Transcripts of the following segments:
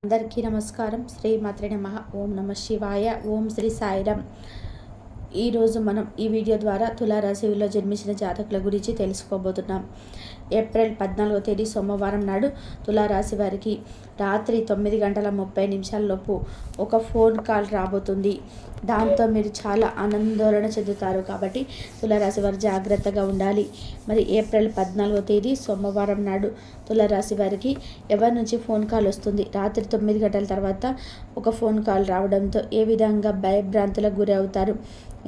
అందరికీ నమస్కారం. శ్రీ మాత్రే నమః. ఓం నమ శివాయ. ఓం శ్రీ సాయిరామ్. ఈరోజు మనం ఈ వీడియో ద్వారా తులారాశిలో జన్మించిన జాతకుల గురించి తెలుసుకోబోతున్నాం. ఏప్రిల్ 14వ తేదీ సోమవారం నాడు తులారాశి వారికి రాత్రి 9:30 ఒక ఫోన్ కాల్ రాబోతుంది. దాంతో మీరు చాలా ఆందోళన చెందుతారు. కాబట్టి తులారాశి వారు జాగ్రత్తగా ఉండాలి. మరి ఏప్రిల్ 14వ తేదీ సోమవారం నాడు తులారాశి వారికి ఎవరి నుంచి ఫోన్ కాల్ వస్తుంది? రాత్రి 9 గంటల తర్వాత ఒక ఫోన్ కాల్ రావడంతో ఏ విధంగా భయభ్రాంతులకు గురి అవుతారు?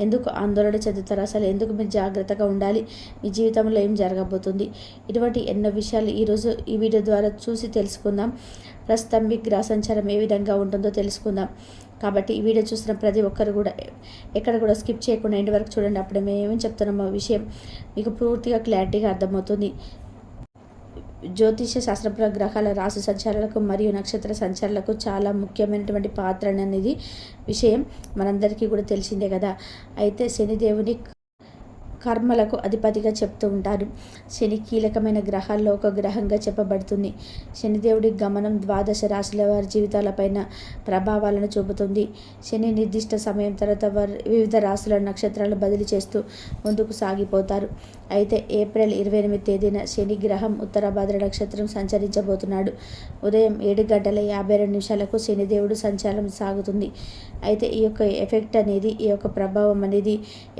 ఎందుకు ఆందోళన చెందుతారు? అసలు ఎందుకు మీరు జాగ్రత్తగా ఉండాలి? మీ జీవితంలో ఏం జరగబోతుంది? ఇటువంటి ఎన్నో విషయాలు ఈరోజు ఈ వీడియో ద్వారా చూసి తెలుసుకుందాం. ప్రస్తుతం మీ గ్రహ సంచారం ఏ విధంగా ఉంటుందో తెలుసుకుందాం. కాబట్టి ఈ వీడియో చూసిన ప్రతి ఒక్కరు కూడా ఎక్కడ కూడా స్కిప్ చేయకుండా ఎండ్ వరకు చూడండి. అప్పుడు మేము ఏమేమి చెప్తున్నామో విషయం మీకు పూర్తిగా క్లారిటీగా అర్థమవుతుంది. జ్యోతిష శాస్త్రపర గ్రహాల రాశి సంచారాలకు మరియు నక్షత్ర సంచారాలకు చాలా ముఖ్యమైనటువంటి పాత్ర అనేది విషయం మనందరికీ కూడా తెలిసిందే కదా. అయితే శనిదేవుని కర్మలకు అధిపతిగా చెప్తూ ఉంటారు. శని కీలకమైన గ్రహాల్లో ఒక గ్రహంగా చెప్పబడుతుంది. శనిదేవుడి గమనం ద్వాదశ రాశుల వారి జీవితాలపైన ప్రభావాలను చూపుతుంది. శని నిర్దిష్ట సమయం తర్వాత వివిధ రాశుల నక్షత్రాలను బదిలీ చేస్తూ ముందుకు సాగిపోతారు. అయితే ఏప్రిల్ 28 తేదీన శని గ్రహం ఉత్తరాభాద్ర నక్షత్రం సంచరించబోతున్నాడు. ఉదయం 7:52 శనిదేవుడు సంచారం సాగుతుంది. అయితే ఈ యొక్క ఎఫెక్ట్ అనేది, ఈ యొక్క ప్రభావం అనేది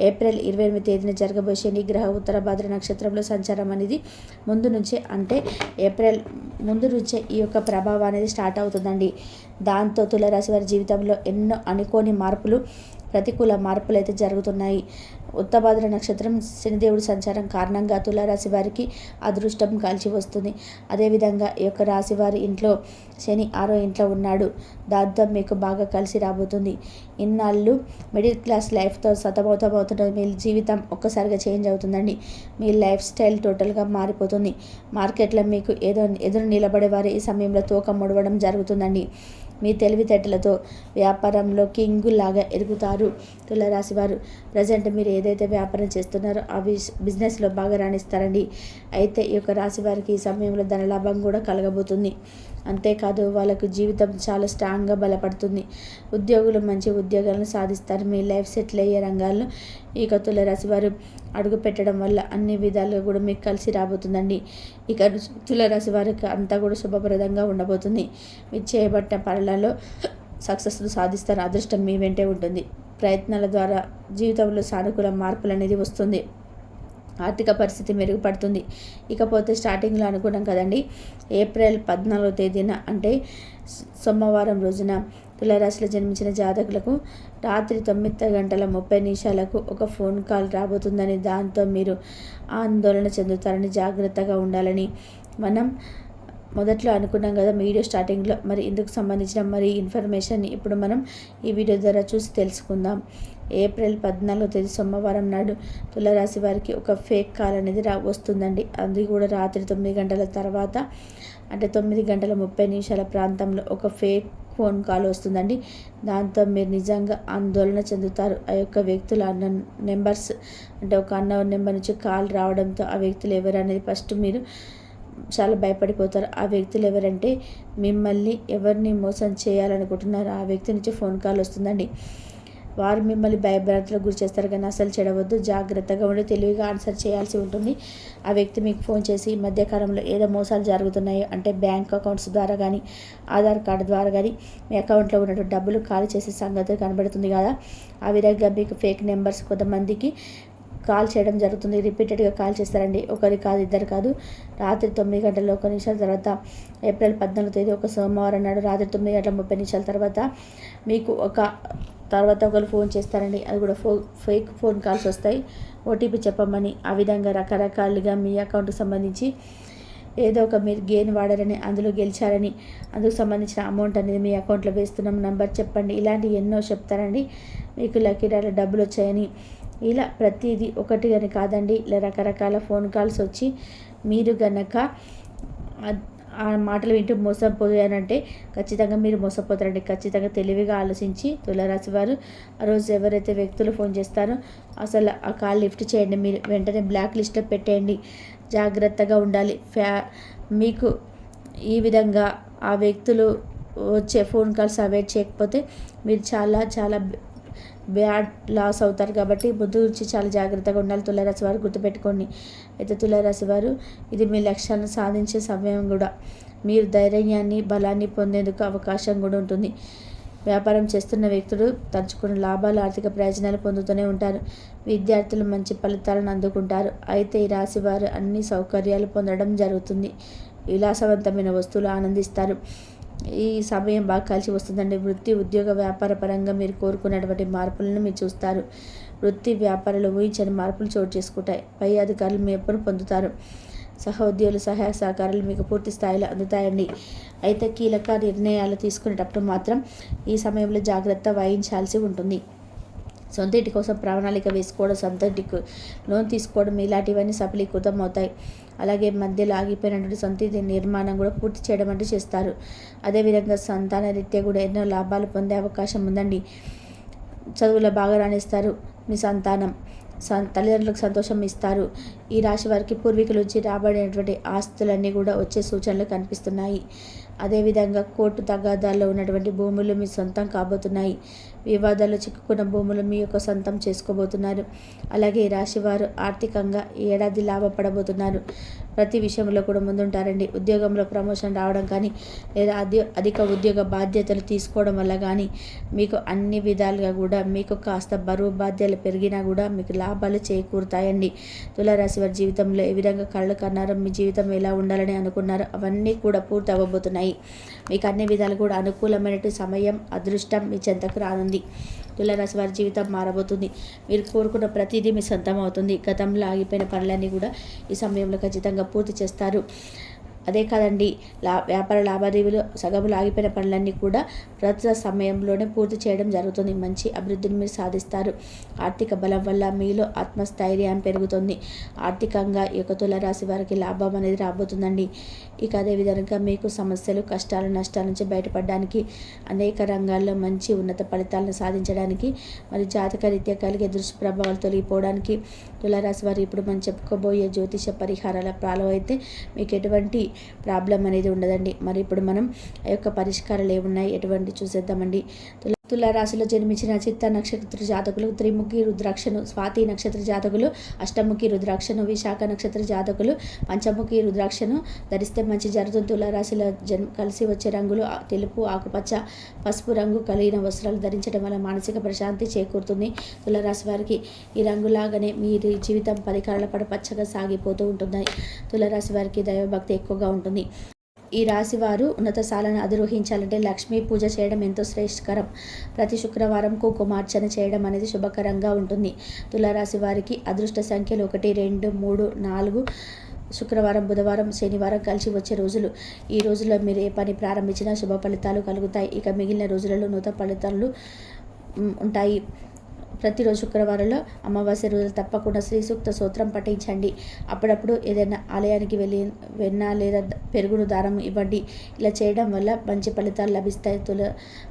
ఏప్రిల్ 28 తేదీన జరగబోయే శని గ్రహ ఉత్తరాభాద్ర నక్షత్రంలో సంచారం అనేది ముందు నుంచే, అంటే ఏప్రిల్ ముందు నుంచే ఈ యొక్క ప్రభావం అనేది స్టార్ట్ అవుతుందండి. దాంతో తులారాశి వారి జీవితంలో ఎన్నో అనుకోని మార్పులు, ప్రతికూల మార్పులు అయితే జరుగుతున్నాయి. ఉత్తరాభాద్ర నక్షత్రం శనిదేవుడి సంచారం కారణంగా తులారాశి వారికి అదృష్టం కలిసి వస్తుంది. అదేవిధంగా ఈ యొక్క రాశి వారి ఇంట్లో శని 6వ ఇంట్లో ఉన్నాడు. దాంతో మీకు బాగా కలిసి రాబోతుంది. ఇన్నాళ్ళు మిడిల్ క్లాస్ లైఫ్తో సతమతమవుతున్న మీ జీవితం ఒక్కసారిగా చేంజ్ అవుతుందండి. మీ లైఫ్ స్టైల్ టోటల్గా మారిపోతుంది. మార్కెట్లో మీకు ఎదురు నిలబడే వారు ఈ సమయంలో తోక ముడవడం జరుగుతుందండి. మీ తెలివితేటలతో వ్యాపారంలో కింగులాగా ఎదుగుతారు. తులారాశి వారు ప్రజెంట్ మీరు ఏదైతే వ్యాపారం చేస్తున్నారో ఆ బిజినెస్లో బాగా రాణిస్తారండి. అయితే ఈ యొక్క రాశి వారికి ఈ సమయంలో ధనలాభం కూడా కలగబోతుంది. అంతేకాదు వాళ్ళకు జీవితం చాలా స్ట్రాంగ్గా బలపడుతుంది. ఉద్యోగులు మంచి ఉద్యోగాలను సాధిస్తారు. మీ లైఫ్ సెటిల్ అయ్యే రంగాల్లో ఈ తులారాశి వారు అడుగు పెట్టడం వల్ల అన్ని విధాలుగా కూడా మీకు కలిసి రాబోతుందండి. ఇక తులారాశి వారికి అంతా కూడా శుభప్రదంగా ఉండబోతుంది. మీరు చేయబట్టిన పనులలో సక్సెస్ను సాధిస్తారు. అదృష్టం మీ వెంటే ఉంటుంది. ప్రయత్నాల ద్వారా జీవితంలో సానుకూల మార్పులు అనేది వస్తుంది. ఆర్థిక పరిస్థితి మెరుగుపడుతుంది. ఇకపోతే స్టార్టింగ్లో అనుకున్నాం కదండి, ఏప్రిల్ 14వ తేదీన అంటే సోమవారం రోజున తులారాశిలో జన్మించిన జాతకులకు రాత్రి 9:30 ఒక ఫోన్ కాల్ రాబోతుందని, దాంతో మీరు ఆందోళన చెందుతారని, జాగ్రత్తగా ఉండాలని మనం మొదట్లో అనుకున్నాం కదా వీడియో స్టార్టింగ్లో. మరి ఇందుకు సంబంధించిన మరి ఇన్ఫర్మేషన్ ఇప్పుడు మనం ఈ వీడియో ద్వారా చూసి తెలుసుకుందాం. ఏప్రిల్ 14వ తేదీ సోమవారం నాడు తులారాశి వారికి ఒక ఫేక్ కాల్ అనేది వస్తుందండి. అది కూడా రాత్రి 9 గంటల తర్వాత, అంటే 9:30 ప్రాంతంలో ఒక ఫేక్ ఫోన్ కాల్ వస్తుందండి. దాంతో మీరు నిజంగా ఆందోళన చెందుతారు. ఆ యొక్క వ్యక్తుల నెంబర్స్, అంటే ఒక అన్నోన్ నెంబర్ నుంచి కాల్ రావడంతో ఆ వ్యక్తులు ఎవరు అనేది ఫస్ట్ మీరు చాలా భయపడిపోతారు. ఆ వ్యక్తులు ఎవరంటే మిమ్మల్ని ఎవరిని మోసం చేయాలనుకుంటున్నారు ఆ వ్యక్తి నుంచి ఫోన్ కాల్ వస్తుందండి. వారు మిమ్మల్ని భయభ్రాంతులకు గురి చేస్తారు, కానీ అసలు చెడవద్దు. జాగ్రత్తగా ఉండి తెలివిగా ఆన్సర్ చేయాల్సి ఉంటుంది. ఆ వ్యక్తి మీకు ఫోన్ చేసి ఈ మధ్యకాలంలో ఏదో మోసాలు జరుగుతున్నాయో, అంటే బ్యాంక్ అకౌంట్స్ ద్వారా కానీ ఆధార్ కార్డు ద్వారా కానీ మీ అకౌంట్లో ఉన్నటువంటి డబ్బులు ఖాళీ చేసే సంగతి కనబడుతుంది కదా. ఆ విధంగా మీకు ఫేక్ నెంబర్స్ కొంతమందికి కాల్ చేయడం జరుగుతుంది. రిపీటెడ్గా కాల్ చేస్తారండి. ఒకరి కాదు, ఇద్దరు కాదు. రాత్రి 9:01 తర్వాత ఏప్రిల్ 14వ తేదీ ఒక సోమవారం నాడు రాత్రి 9:30 తర్వాత మీకు ఒకరు ఫోన్ చేస్తారండి. అది కూడా ఫేక్ ఫోన్ కాల్స్ వస్తాయి. ఓటీపీ చెప్పమని, ఆ విధంగా రకరకాలుగా మీ అకౌంట్కి సంబంధించి ఏదో ఒక మీరు గేమ్ వాడారని, అందులో గెలిచారని, అందుకు సంబంధించిన అమౌంట్ అనేది మీ అకౌంట్లో వేస్తున్నాం, నంబర్ చెప్పండి, ఇలాంటి ఎన్నో చెప్తారండి. మీకు లక్కీ డ్రాలో డబ్బులు వచ్చాయని, ఇలా ప్రతిదీ ఒకటి అని కాదండి, ఇలా రకరకాల ఫోన్ కాల్స్ వచ్చి మీరు గనక ఆ మాటలు వింటూ మోసపోయానంటే ఖచ్చితంగా మీరు మోసపోతారండి. ఖచ్చితంగా తెలివిగా ఆలోచించి తులారాశి వారు ఆ రోజు ఎవరైతే వ్యక్తులు ఫోన్ చేస్తారో అసలు ఆ కాల్ లిఫ్ట్ చేయండి. మీరు వెంటనే బ్లాక్ లిస్ట్లో పెట్టేయండి. జాగ్రత్తగా ఉండాలి. మీకు ఈ విధంగా ఆ వ్యక్తులు వచ్చే ఫోన్ కాల్స్ అవాయిడ్ చేయకపోతే మీరు చాలా చాలా బ్యాడ్ లాస్ అవుతారు. కాబట్టి ముందు నుంచి చాలా జాగ్రత్తగా ఉండాలి. తులారాశి వారు గుర్తుపెట్టుకోండి. అయితే తులారాశి వారు ఇది మీ లక్ష్యాలను సాధించే సమయం కూడా. మీరు ధైర్యాన్ని బలాన్ని పొందేందుకు అవకాశం కూడా ఉంటుంది. వ్యాపారం చేస్తున్న వ్యక్తులు తలుచుకున్న లాభాలు ఆర్థిక ప్రయోజనాలు పొందుతూనే ఉంటారు. విద్యార్థులు మంచి ఫలితాలను అందుకుంటారు. అయితే ఈ రాశి వారు అన్ని సౌకర్యాలు పొందడం జరుగుతుంది. విలాసవంతమైన వస్తువులు ఆనందిస్తారు. ఈ సమయం బాగా కలిసి వస్తుందండి. వృత్తి ఉద్యోగ వ్యాపార పరంగా మీరు కోరుకున్నటువంటి మార్పులను మీరు చూస్తారు. వృత్తి వ్యాపారాలు ఊహించని మార్పులు చోటు చేసుకుంటాయి. పై అధికారులు మీ ఎప్పుడు పొందుతారు. సహోద్యోగులు సహాయ సహకారాలు మీకు పూర్తి స్థాయిలో అందుతాయండి. అయితే కీలక నిర్ణయాలు తీసుకునేటప్పుడు మాత్రం ఈ సమయంలో జాగ్రత్త వహించాల్సి ఉంటుంది. సొంత ఇంటి కోసం ప్రణాళిక వేసుకోవడం, సొంత ఇంటికి లోన్ తీసుకోవడం ఇలాంటివన్నీ సఫలీకృతం అవుతాయి. అలాగే మధ్యలో ఆగిపోయినటువంటి సొంత ఇంటి నిర్మాణం కూడా పూర్తి చేయడం అంటూ చేస్తారు. అదేవిధంగా సంతాన రీత్యా కూడా ఎన్నో లాభాలు పొందే అవకాశం ఉందండి. చదువులో బాగా రాణిస్తారు. మీ సంతానం తల్లిదండ్రులకు సంతోషం ఇస్తారు. ఈ రాశి వారికి పూర్వీకుల నుంచి రాబడినటువంటి ఆస్తులన్నీ కూడా వచ్చే సూచనలు కనిపిస్తున్నాయి. అదేవిధంగా కోర్టు తగాదాల్లో ఉన్నటువంటి భూములు మీ సొంతం కాబోతున్నాయి. వివాదాల్లో చిక్కుకున్న భూములు మీ యొక్క సొంతం చేసుకోబోతున్నారు. అలాగే ఈ రాశివారు ఆర్థికంగా ఈ ఏడాది లాభపడబోతున్నారు. ప్రతి విషయంలో కూడా ముందుంటారండి. ఉద్యోగంలో ప్రమోషన్ రావడం కానీ లేదా అధిక ఉద్యోగ బాధ్యతలు తీసుకోవడం వల్ల కానీ మీకు అన్ని విధాలుగా కూడా మీకు కాస్త బరువు బాధ్యతలు పెరిగినా కూడా మీకు లాభాలు చేకూరుతాయండి. తులారాశి వారి జీవితంలో ఏ విధంగా కళ్ళు కన్నారో, మీ జీవితం ఎలా ఉండాలని అనుకున్నారో అవన్నీ కూడా పూర్తి అవ్వబోతున్నాయి. మీకు అన్ని విధాలు కూడా అనుకూలమైనటువంటి సమయం, అదృష్టం మీ చెంతకు రానుంది. తులారాశి వారి జీవితం మారబోతుంది. మీరు కోరుకున్న ప్రతిదీ మీ సొంతం అవుతుంది. గతంలో ఆగిపోయిన పనులన్నీ కూడా ఈ సమయంలో ఖచ్చితంగా పూర్తి చేస్తారు. అదే కాదండి, వ్యాపార లావాదేవీలు సగములు ఆగిపోయిన పనులన్నీ కూడా ప్రస్తుత సమయంలోనే పూర్తి చేయడం జరుగుతుంది. మంచి అభివృద్ధిని మీరు సాధిస్తారు. ఆర్థిక బలం వల్ల మీలో ఆత్మస్థైర్యం పెరుగుతుంది. ఆర్థికంగా ఈ యొక్క తులారాశి వారికి లాభం అనేది రాబోతుందండి. ఇక అదేవిధంగా మీకు సమస్యలు, కష్టాలు, నష్టాల నుంచి బయటపడడానికి, అనేక రంగాల్లో మంచి ఉన్నత ఫలితాలను సాధించడానికి, మరి జాతకరీత్యా కలిగే దుష్ప్రభావాలు తొలగిపోవడానికి తులారాశి వారు ఇప్పుడు మనం చెప్పుకోబోయే జ్యోతిష పరిహారాల ఫాలో అయితే మీకు ఎటువంటి ప్రాబ్లం అనేది ఉండదండి. మరి ఇప్పుడు మనం ఆ యొక్క పరిష్కారాలు ఏమున్నాయి ఎటువంటి చూసేద్దామండి. తులారాశిలో జన్మించిన చిత్త నక్షత్ర జాతకులు త్రిముఖి రుద్రాక్షను, స్వాతి నక్షత్ర జాతకులు అష్టముఖి రుద్రాక్షను, విశాఖ నక్షత్ర జాతకులు పంచముఖి రుద్రాక్షను ధరిస్తే మంచి జరుగుతుంది. తులారాశిలో కలిసి వచ్చే రంగులు తెలుపు, ఆకుపచ్చ, పసుపు రంగు కలిగిన వస్త్రాలు ధరించడం వల్ల మానసిక ప్రశాంతి చేకూరుతుంది. తులారాశి వారికి ఈ రంగులాగానే మీ జీవితం 10 కాలాల పాటు పచ్చగా సాగిపోతూ ఉంటుంది. తులారాశి వారికి దైవభక్తి ఎక్కువగా ఉంటుంది. ఈ రాశి వారు ఉన్నత స్థానాన్ని అధిరోహించాలంటే లక్ష్మీ పూజ చేయడం ఎంతో శ్రేష్టకరం. ప్రతి శుక్రవారం కుంకుమార్చన చేయడం అనేది శుభకరంగా ఉంటుంది. తులారాశి వారికి అదృష్ట సంఖ్యలు 1, 2, 3, 4 శుక్రవారం, బుధవారం, శనివారం కలిసి వచ్చే రోజులు. ఈ రోజుల్లో మీరు ఏ పని ప్రారంభించినా శుభ ఫలితాలు కలుగుతాయి. ఇక మిగిలిన రోజులలో నూతన ఫలితాలు ఉంటాయి. ప్రతిరోజు శుక్రవారంలో అమావాస్య రోజులు తప్పకుండా శ్రీ సూక్త స్తోత్రం పఠించండి. అప్పుడప్పుడు ఏదైనా ఆలయానికి వెళ్ళి వెన్న లేదా పెరుగును దానం ఇవ్వండి. ఇలా చేయడం వల్ల మంచి ఫలితాలు లభిస్తాయి.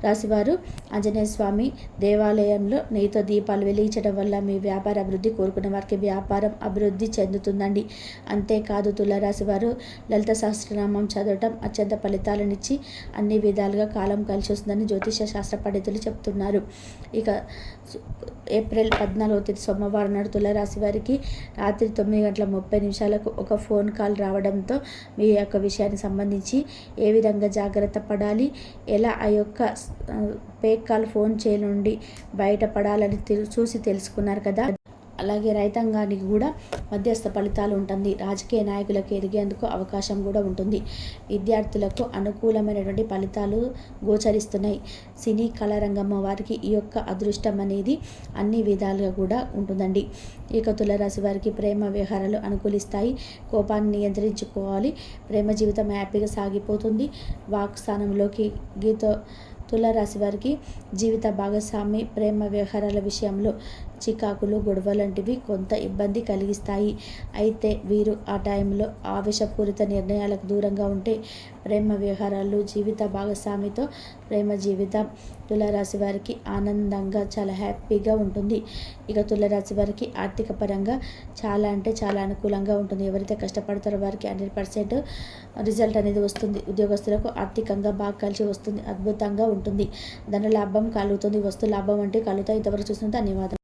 రాశివారు ఆంజనేయ స్వామి దేవాలయంలో నెయ్యితో దీపాలు వెలిగించడం వల్ల మీ వ్యాపార అభివృద్ధి, కోరుకున్న వారికి వ్యాపారం అభివృద్ధి చెందుతుందండి. అంతేకాదు తులారాశి వారు లలిత సహస్రనామం చదవటం అత్యంత ఫలితాలనిచ్చి అన్ని విధాలుగా కాలం కలిసి వస్తుందని జ్యోతిష శాస్త్ర పండితులు చెప్తున్నారు. ఇక ఏప్రిల్ 14వ తేదీ సోమవారం నాడు తులారాశి వారికి రాత్రి 9:30 ఒక ఫోన్ కాల్ రావడంతో మీ యొక్క విషయానికి సంబంధించి ఏ విధంగా జాగ్రత్త పడాలి, ఎలా ఆ యొక్క ఫేక్ కాల్ ఫోన్ చేయ నుండి బయటపడాలని చూసి తెలుసుకున్నారు కదా. అలాగే రైతాంగానికి కూడా మధ్యస్థ ఫలితాలు ఉంటుంది. రాజకీయ నాయకులకు ఎదిగేందుకు అవకాశం కూడా ఉంటుంది. విద్యార్థులకు అనుకూలమైనటువంటి ఫలితాలు గోచరిస్తున్నాయి. సినీ కళారంగం వారికి ఈ యొక్క అదృష్టం అనేది అన్ని విధాలుగా కూడా ఉంటుందండి. ఇక తులారాశి వారికి ప్రేమ వ్యవహారాలు అనుకూలిస్తాయి. కోపాన్ని నియంత్రించుకోవాలి. ప్రేమ జీవితం హ్యాపీగా సాగిపోతుంది. వాక్ స్థానంలోకి తులారాశి వారికి జీవిత భాగస్వామి ప్రేమ వ్యవహారాల విషయంలో చికాకులు, గొడవ లాంటివి కొంత ఇబ్బంది కలిగిస్తాయి. అయితే వీరు ఆ టైంలో ఆవేశపూరిత నిర్ణయాలకు దూరంగా ఉంటే ప్రేమ వ్యవహారాలు, జీవిత భాగస్వామితో ప్రేమ జీవితం తులారాశి వారికి ఆనందంగా చాలా హ్యాపీగా ఉంటుంది. ఇక తులారాశి వారికి ఆర్థిక పరంగా చాలా అంటే చాలా అనుకూలంగా ఉంటుంది. ఎవరైతే కష్టపడతారో వారికి 100% రిజల్ట్ అనేది వస్తుంది. ఉద్యోగస్తులకు ఆర్థికంగా బాగా కలిసి వస్తుంది, అద్భుతంగా ఉంటుంది. ధన లాభం కలుగుతుంది, వస్తు లాభం అంటే కలుగుతాయి. ఇంతవరకు చూసిన ధన్యవాదాలు.